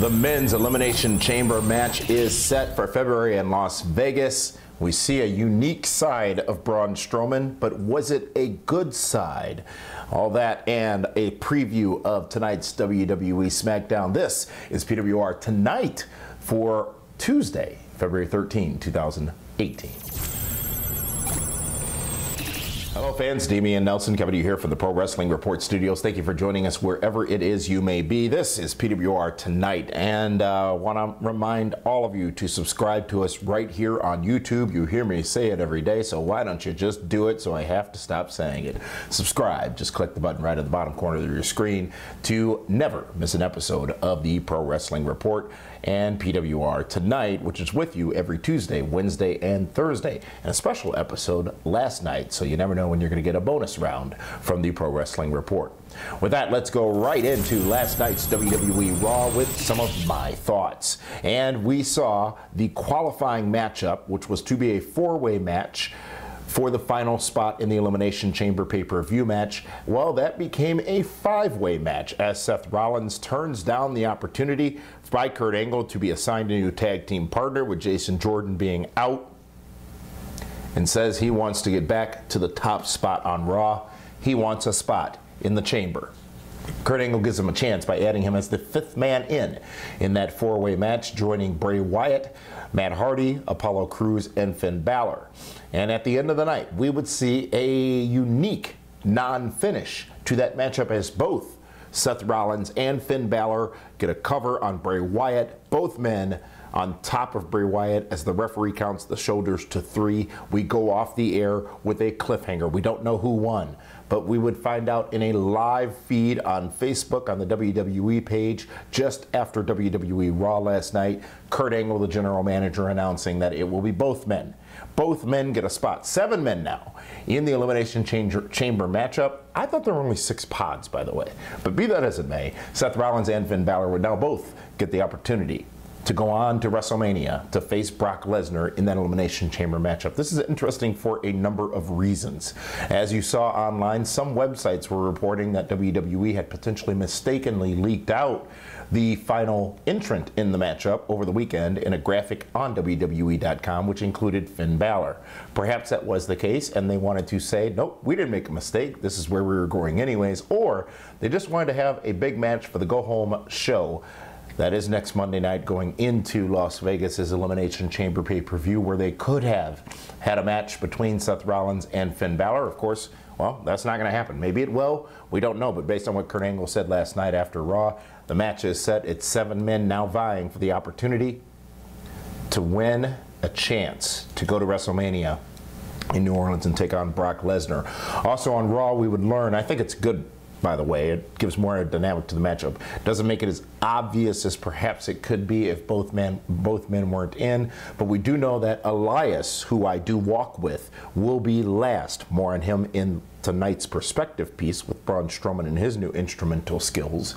The men's Elimination Chamber match is set for February in Las Vegas. We see a unique side of Braun Strowman, but was it a good side? All that and a preview of tonight's WWE Smackdown. This is PWR Tonight for Tuesday, February 13, 2018. Hello fans, Damian Nelson coming to you here from the Pro Wrestling Report Studios. Thank you for joining us wherever it is you may be. This is PWR Tonight, and want to remind all of you to subscribe to us right here on YouTube. You hear me say it every day, so why don't you just do it so I have to stop saying it. Subscribe, just click the button right at the bottom corner of your screen to never miss an episode of the Pro Wrestling Report and PWR Tonight, which is with you every Tuesday, Wednesday, and Thursday, and a special episode last night, so you never know when you're going to get a bonus round from the Pro Wrestling Report. With that, let's go right into last night's WWE Raw with some of my thoughts. And we saw the qualifying matchup, which was to be a four-way match for the final spot in the Elimination Chamber pay-per-view match. Well, that became a five-way match as Seth Rollins turns down the opportunity by Kurt Angle to be assigned a new tag team partner, with Jason Jordan being out, and says he wants to get back to the top spot on Raw. He wants a spot in the Chamber. Kurt Angle gives him a chance by adding him as the fifth man in that four-way match, joining Bray Wyatt, Matt Hardy, Apollo Crews, and Finn Balor. And at the end of the night, we would see a unique non-finish to that matchup as both Seth Rollins and Finn Balor get a cover on Bray Wyatt, both men on top of Bray Wyatt as the referee counts the shoulders to 3. We go off the air with a cliffhanger. We don't know who won, but we would find out in a live feed on Facebook on the WWE page just after WWE Raw last night. Kurt Angle, the general manager, announcing that it will be both men. Both men get a spot. 7 men now in the Elimination Chamber matchup. I thought there were only 6 pods, by the way. But be that as it may, Seth Rollins and Finn Balor would now both get the opportunity to go on to WrestleMania to face Brock Lesnar in that Elimination Chamber matchup. This is interesting for a number of reasons. As you saw online, some websites were reporting that WWE had potentially mistakenly leaked out the final entrant in the matchup over the weekend in a graphic on WWE.com, which included Finn Balor. Perhaps that was the case, and they wanted to say, nope, we didn't make a mistake. This is where we were going anyways. Or they just wanted to have a big match for the go-home show. That is next Monday night going into Las Vegas' Elimination Chamber pay-per-view, where they could have had a match between Seth Rollins and Finn Balor. Of course, well, that's not going to happen. Maybe it will. We don't know. But based on what Kurt Angle said last night after Raw, the match is set. It's 7 men now vying for the opportunity to win a chance to go to WrestleMania in New Orleans and take on Brock Lesnar. Also on Raw, we would learn, I think it's good, by the way, it gives more dynamic to the matchup. Doesn't make it as obvious as perhaps it could be if both men weren't in, but we do know that Elias, who I do walk with, will be last. More on him in tonight's perspective piece with Braun Strowman and his new instrumental skills.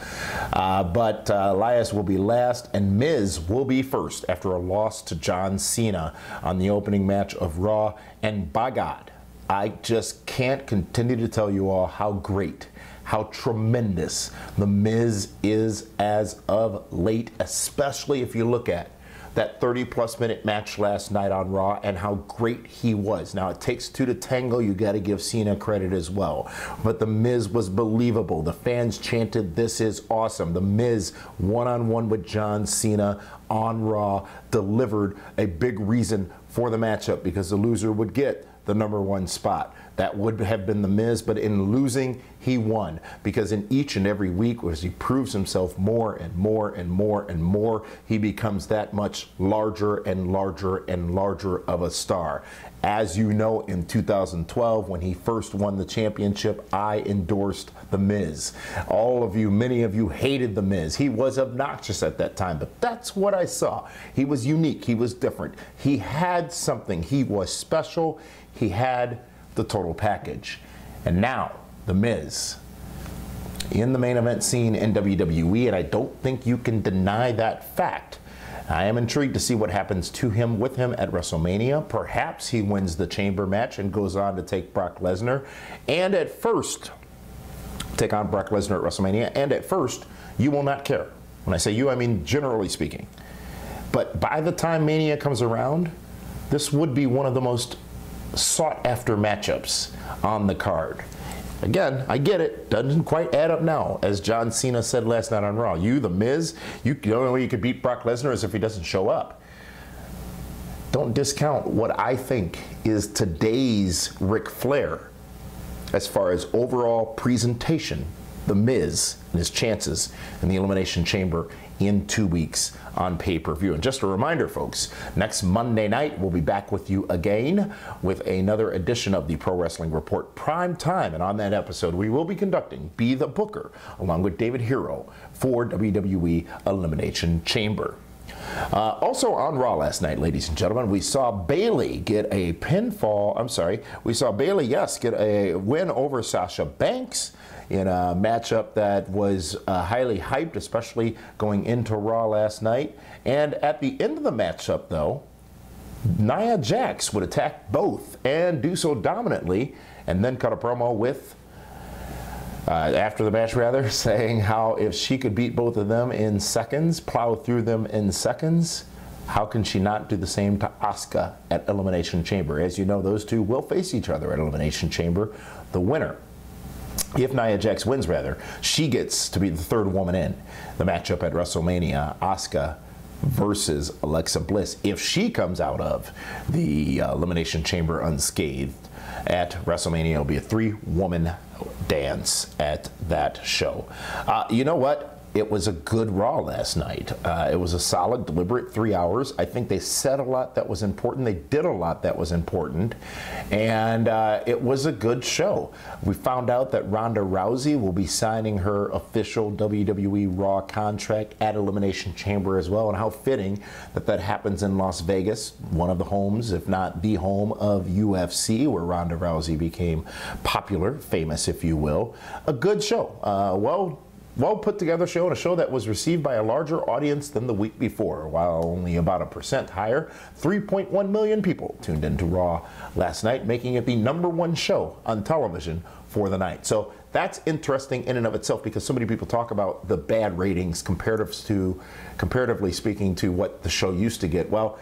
But Elias will be last, and Miz will be first after a loss to John Cena on the opening match of Raw. And by God, I just can't continue to tell you all how great, how tremendous The Miz is as of late, especially if you look at that 30-plus minute match last night on Raw and how great he was. Now, it takes 2 to tango. You got to give Cena credit as well. But The Miz was believable. The fans chanted, "This is awesome." The Miz, one-on-one with John Cena on Raw, delivered a big reason for the matchup, because the loser would get the #1 spot. That would have been The Miz, but in losing, he won, because in each and every week, as he proves himself more and more and more and more, he becomes that much larger and larger and larger of a star. As you know, in 2012, when he first won the championship, I endorsed The Miz. All of you, many of you hated The Miz. He was obnoxious at that time, but that's what I saw. He was unique. He was different. He had something. He was special. He had the total package. And now, The Miz in the main event scene in WWE, and I don't think you can deny that fact. I am intrigued to see what happens to him, with him at WrestleMania. Perhaps he wins the Chamber match and goes on to take Brock Lesnar, and at first, take on Brock Lesnar at WrestleMania, and at first, you will not care. When I say you, I mean generally speaking. But by the time Mania comes around, this would be one of the most sought-after matchups on the card. Again, I get it. Doesn't quite add up now. As John Cena said last night on Raw, you, The Miz, the only way you could beat Brock Lesnar is if he doesn't show up. Don't discount what I think is today's Ric Flair as far as overall presentation, The Miz and his chances in the Elimination Chamber in 2 weeks on pay-per-view. And just a reminder, folks, next Monday night we'll be back with you again with another edition of the Pro Wrestling Report Prime Time. And on that episode, we will be conducting Be the Booker along with David Hero for WWE Elimination Chamber. Also on Raw last night, ladies and gentlemen, we saw Bayley get a pinfall. I'm sorry, we saw Bayley, yes, get a win over Sasha Banks in a matchup that was highly hyped, especially going into Raw last night. And at the end of the matchup, though, Nia Jax would attack both and do so dominantly, and then cut a promo with after the match, rather, saying how if she could beat both of them in seconds, plow through them in seconds, how can she not do the same to Asuka at Elimination Chamber? As you know, those two will face each other at Elimination Chamber. The winner, if Nia Jax wins, rather, she gets to be the third woman in the matchup at WrestleMania, Asuka versus Alexa Bliss. If she comes out of the Elimination Chamber unscathed at WrestleMania, it'll be a three-woman dance at that show. You know what? It was a good Raw last night. It was a solid, deliberate 3 hours. I think they said a lot that was important. They did a lot that was important. And it was a good show. We found out that Ronda Rousey will be signing her official WWE Raw contract at Elimination Chamber as well. And how fitting that that happens in Las Vegas, one of the homes, if not the home of UFC, where Ronda Rousey became popular, famous, if you will. A good show. Well put together show, and a show that was received by a larger audience than the week before. While only about 1% higher, 3.1 million people tuned into Raw last night, making it the #1 show on television for the night. So that's interesting in and of itself, because so many people talk about the bad ratings comparatively speaking to what the show used to get. Well,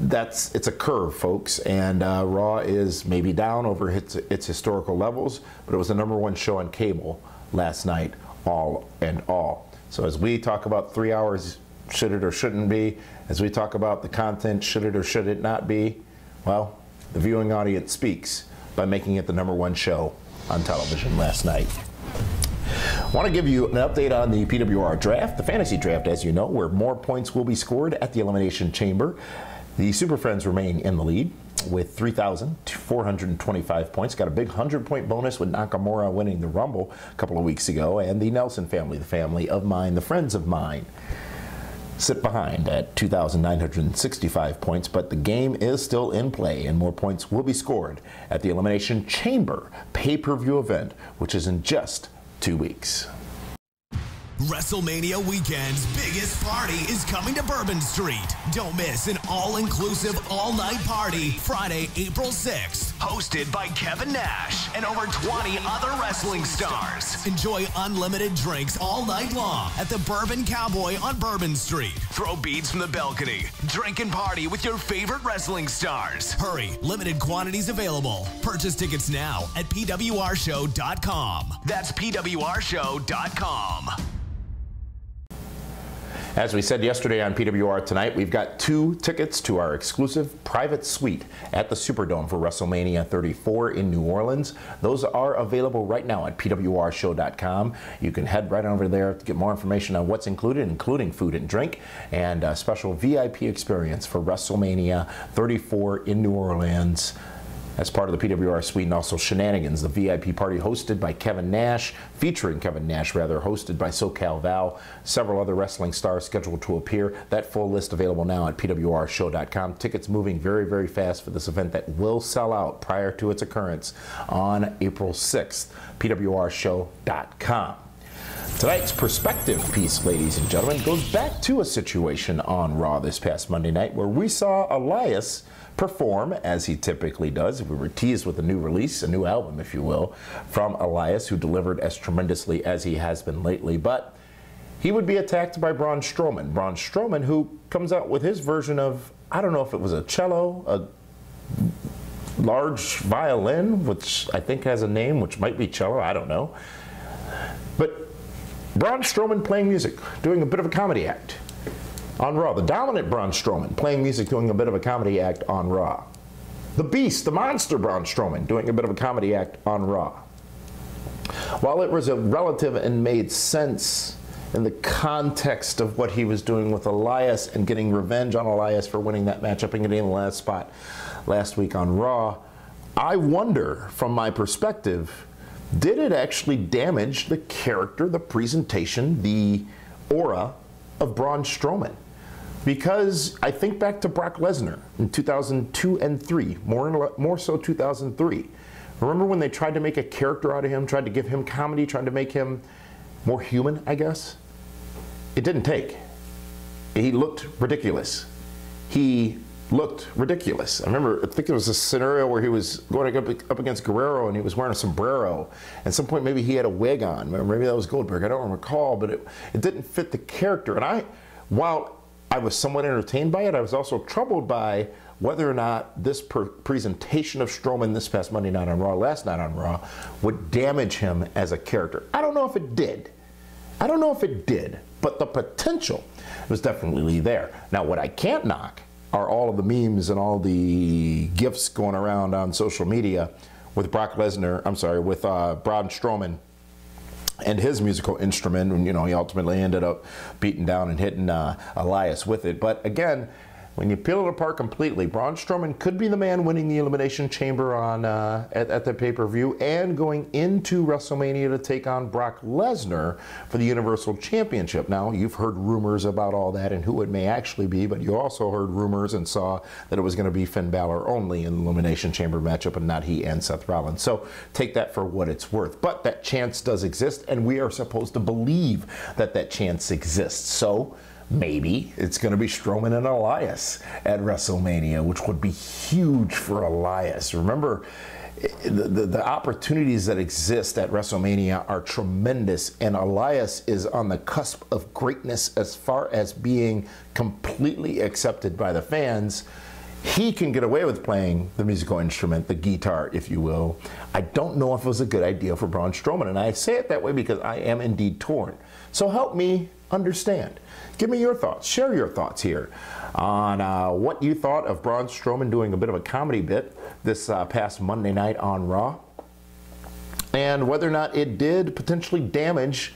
it's a curve, folks, and Raw is maybe down over its historical levels, but it was the #1 show on cable last night, all and all. So as we talk about 3 hours, should it or shouldn't be, as we talk about the content, should it or should it not be, well, the viewing audience speaks by making it the #1 show on television last night. I want to give you an update on the PWR draft, the fantasy draft, as you know, where more points will be scored at the Elimination Chamber. The Super Friends remain in the lead with 3,425 points. Got a big 100-point bonus with Nakamura winning the Rumble a couple of weeks ago. And the Nelson family, the family of mine, the friends of mine, sit behind at 2,965 points. But the game is still in play, and more points will be scored at the Elimination Chamber pay-per-view event, which is in just 2 weeks. WrestleMania weekend's biggest party is coming to Bourbon Street. Don't miss an all-inclusive, all-night party Friday, April 6th. Hosted by Kevin Nash and over 20 other wrestling stars. Enjoy unlimited drinks all night long at the Bourbon Cowboy on Bourbon Street. Throw beads from the balcony. Drink and party with your favorite wrestling stars. Hurry, limited quantities available. Purchase tickets now at PWRshow.com. That's PWRshow.com. As we said yesterday on PWR Tonight, we've got 2 tickets to our exclusive private suite at the Superdome for WrestleMania 34 in New Orleans. Those are available right now at PWRshow.com. You can head right over there to get more information on what's included, including food and drink, and a special VIP experience for WrestleMania 34 in New Orleans as part of the PWR suite, and also Shenanigans, the VIP party hosted by Kevin Nash, featuring Kevin Nash, rather, hosted by SoCal Val, several other wrestling stars scheduled to appear. That full list available now at PWRshow.com. Tickets moving very, very fast for this event that will sell out prior to its occurrence on April 6th. PWRshow.com. Tonight's perspective piece, ladies and gentlemen, goes back to a situation on Raw this past Monday night where we saw Elias perform as he typically does. We were teased with a new release, a new album, if you will, from Elias, who delivered as tremendously as he has been lately. But he would be attacked by Braun Strowman. Braun Strowman, who comes out with his version of, I don't know if it was a cello, a large violin, which I think has a name, which might be cello, I don't know. But Braun Strowman playing music, doing a bit of a comedy act on Raw. The dominant Braun Strowman playing music, doing a bit of a comedy act on Raw. The Beast, the monster Braun Strowman, doing a bit of a comedy act on Raw. While it was a relative and made sense in the context of what he was doing with Elias and getting revenge on Elias for winning that matchup and getting the last spot last week on Raw, I wonder, from my perspective, did it actually damage the character, the presentation, the aura of Braun Strowman? Because I think back to Brock Lesnar in 2002 and 3, more so 2003. Remember when they tried to make a character out of him, tried to give him comedy, tried to make him more human, I guess? It didn't take. He looked ridiculous. He looked ridiculous. I think it was a scenario where he was going up against Guerrero and he was wearing a sombrero. At some point maybe he had a wig on. Maybe that was Goldberg. I don't recall, but it didn't fit the character. And while I was somewhat entertained by it, I was also troubled by whether or not this presentation of Strowman this past Monday night on Raw, last night on Raw, would damage him as a character. I don't know if it did. I don't know if it did, but the potential was definitely there. Now, what I can't knock are all of the memes and all the GIFs going around on social media with Braun Strowman and his musical instrument, and he ultimately ended up beating down and hitting Elias with it. But again, when you peel it apart completely, Braun Strowman could be the man winning the Elimination Chamber on at the pay-per-view and going into WrestleMania to take on Brock Lesnar for the Universal Championship. Now, you've heard rumors about all that and who it may actually be, but you also heard rumors and saw that it was going to be Finn Balor only in the Elimination Chamber matchup and not he and Seth Rollins. So take that for what it's worth. But that chance does exist, and we are supposed to believe that that chance exists. So maybe it's going to be Strowman and Elias at WrestleMania, which would be huge for Elias. Remember, the opportunities that exist at WrestleMania are tremendous, and Elias is on the cusp of greatness as far as being completely accepted by the fans. He can get away with playing the musical instrument, the guitar, if you will. I don't know if it was a good idea for Braun Strowman, and I say it that way because I am indeed torn. So help me understand. Give me your thoughts. Share your thoughts here on what you thought of Braun Strowman doing a bit of a comedy bit this past Monday night on Raw, and whether or not it did potentially damage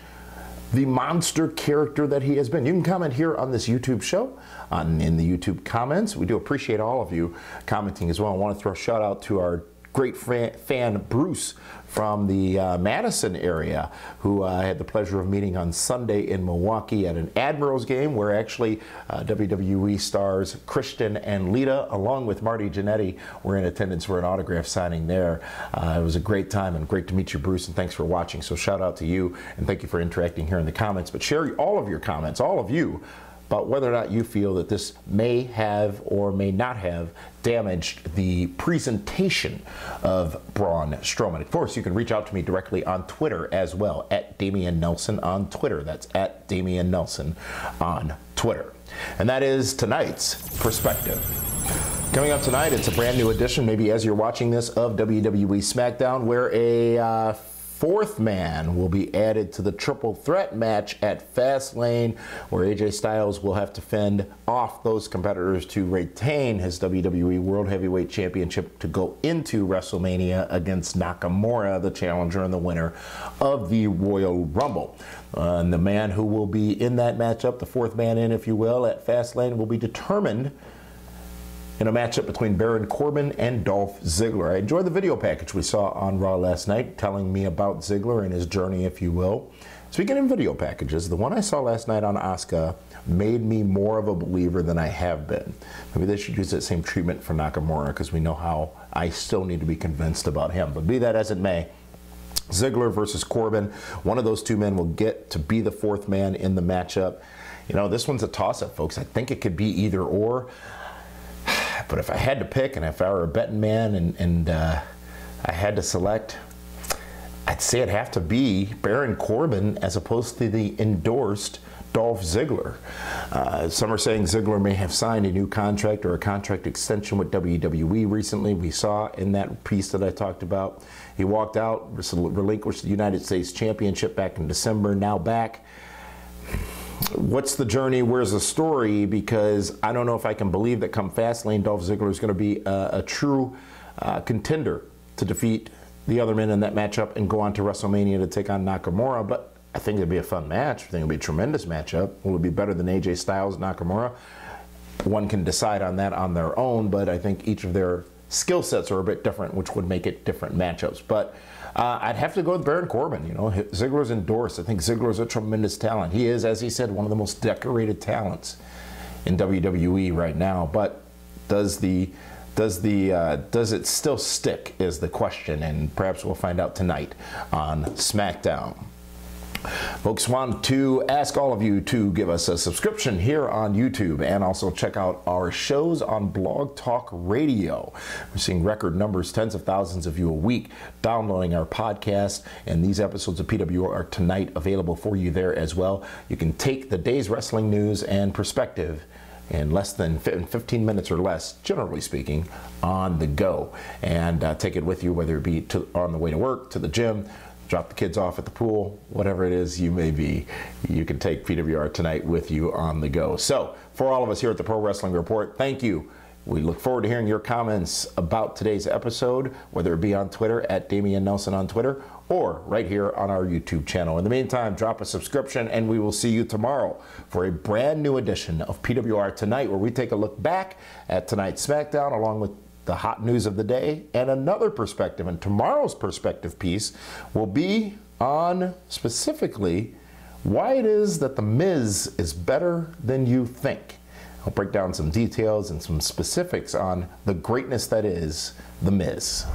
the monster character that he has been. You can comment here on this YouTube show, in the YouTube comments. We do appreciate all of you commenting as well. I want to throw a shout out to our great fan Bruce from the Madison area, who I had the pleasure of meeting on Sunday in Milwaukee at an Admirals game where actually WWE stars Christian and Lita, along with Marty Jannetty, were in attendance for an autograph signing there. It was a great time and great to meet you, Bruce, and thanks for watching. So shout out to you and thank you for interacting here in the comments. But share all of your comments, all of you, about whether or not you feel that this may have or may not have damaged the presentation of Braun Strowman. Of course, you can reach out to me directly on Twitter as well, at Damian Nelson on Twitter. That's at Damian Nelson on Twitter. And that is tonight's Perspective. Coming up tonight, it's a brand new edition, maybe as you're watching this, of WWE Smackdown, where a fourth man will be added to the triple threat match at Fastlane, where AJ Styles will have to fend off those competitors to retain his WWE World Heavyweight Championship to go into WrestleMania against Nakamura, the challenger and the winner of the Royal Rumble. And the man who will be in that matchup, the fourth man in, if you will, at Fastlane, will be determined in a matchup between Baron Corbin and Dolph Ziggler. I enjoyed the video package we saw on Raw last night, telling me about Ziggler and his journey, if you will. Speaking of video packages, the one I saw last night on Asuka made me more of a believer than I have been. Maybe they should use that same treatment for Nakamura, because we know how I still need to be convinced about him. But be that as it may, Ziggler versus Corbin, one of those two men will get to be the fourth man in the matchup. You know, this one's a toss-up, folks. I think it could be either or. But if I had to pick, and if I were a betting man and I had to select, I'd say it'd have to be Baron Corbin as opposed to the endorsed Dolph Ziggler. Some are saying Ziggler may have signed a new contract or a contract extension with WWE recently. We saw in that piece that I talked about, he walked out, relinquished the United States Championship back in December, now back. What's the journey? Where's the story? Because I don't know if I can believe that come Fastlane, Dolph Ziggler is going to be a true contender to defeat the other men in that matchup and go on to WrestleMania to take on Nakamura. But I think it'll be a fun match. I think it'll be a tremendous matchup. Will it be better than AJ Styles, Nakamura? One can decide on that on their own, but I think each of their skill sets are a bit different, which would make it different matchups. But I'd have to go with Baron Corbin. You know, Ziggler's endorsed. I think Ziggler's a tremendous talent. He is, as he said, one of the most decorated talents in WWE right now. But does it still stick is the question, and perhaps we'll find out tonight on SmackDown. Folks, want to ask all of you to give us a subscription here on YouTube and also check out our shows on Blog Talk Radio. We're seeing record numbers, tens of thousands of you a week downloading our podcast, and these episodes of PWR are tonight available for you there as well. You can take the day's wrestling news and perspective in less than 15 minutes or less, generally speaking, on the go, and take it with you, whether it be on the way to work, to the gym, drop the kids off at the pool, whatever it is you may be, you can take PWR Tonight with you on the go. So, for all of us here at the Pro Wrestling Report, thank you. We look forward to hearing your comments about today's episode, whether it be on Twitter, at Damian Nelson on Twitter, or right here on our YouTube channel. In the meantime, drop a subscription, and we will see you tomorrow for a brand new edition of PWR Tonight, where we take a look back at tonight's SmackDown, along with the hot news of the day, and another perspective. And tomorrow's perspective piece will be on specifically why it is that The Miz is better than you think. I'll break down some details and some specifics on the greatness that is The Miz.